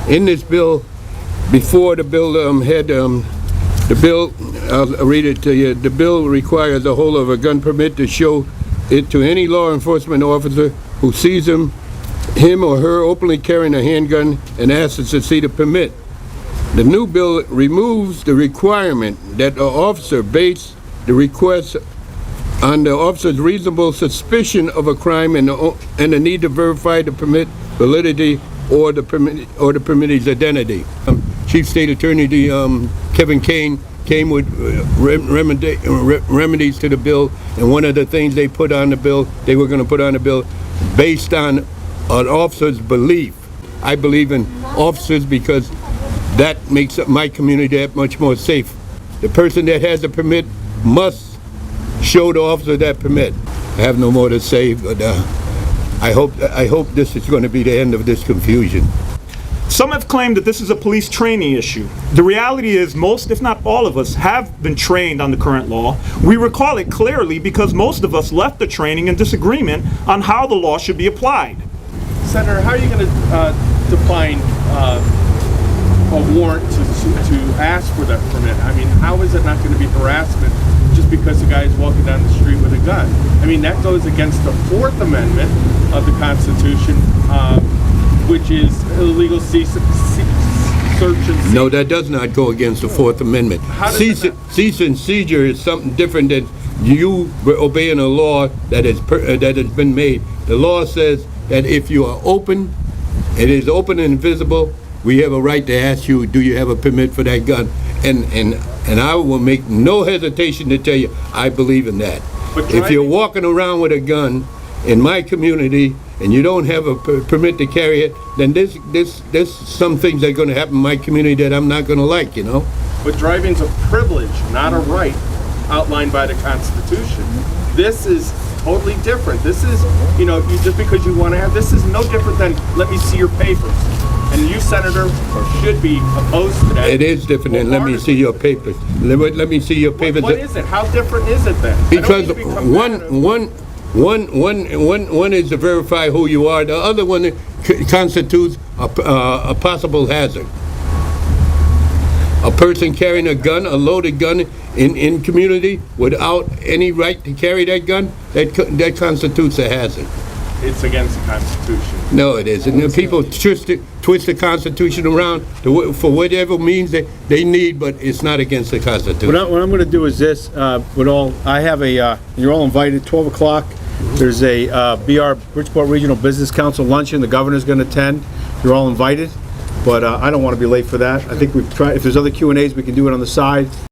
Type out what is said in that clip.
in this bill, before the bill the bill, I'll read it to you. The bill requires the holder of a gun permit to show it to any law enforcement officer who sees him or her openly carrying a handgun and asks to see the permit. The new bill removes the requirement that the officer base the request on the officer's reasonable suspicion of a crime and the need to verify the permit validity or the permittee's identity. Chief State Attorney Kevin Kane came with remedies to the bill, and one of the things they were going to put on the bill, based on an officer's belief. I believe in officers because that makes my community that much more safe. The person that has a permit must show the officer that permit. I have no more to say, but I hope this is going to be the end of this confusion. Some have claimed that this is a police training issue. The reality is most, if not all of us, have been trained on the current law. We recall it clearly because most of us left the training in disagreement on how the law should be applied. Senator, how are you going to define a warrant to ask for that permit? I mean, how is it not going to be harassment just because the guy is walking down the street with a gun? I mean, that goes against the Fourth Amendment of the Constitution, which is illegal search and seizure. No, that does not go against the Fourth Amendment. Cease and seizure is something different than you obeying a law that has been made. The law says that if you are open, it is open and visible, we have a right to ask you, do you have a permit for that gun? And I will make no hesitation to tell you, I believe in that. If you're walking around with a gun in my community and you don't have a permit to carry it, then there's some things that are going to happen in my community that I'm not going to like, you know? But driving's a privilege, not a right, outlined by the Constitution. This is totally different. This is, just because you want to have, this is no different than, let me see your papers. And you, Senator, should be opposed to that. It is different than let me see your papers. Let me see your papers. What is it? How different is it then? Because one is to verify who you are. The other one constitutes a possible hazard. A person carrying a gun, a loaded gun, in community without any right to carry that gun, that constitutes a hazard. It's against the Constitution. No, it isn't. And people twist the Constitution around for whatever means they need, but it's not against the Constitution. What I'm going to do is this. You're all invited. 12 o'clock. There's a BR Bridgeport Regional Business Council luncheon. The governor's going to attend. You're all invited, but I don't want to be late for that. I think we've tried. If there's other Q&As, we can do it on the side.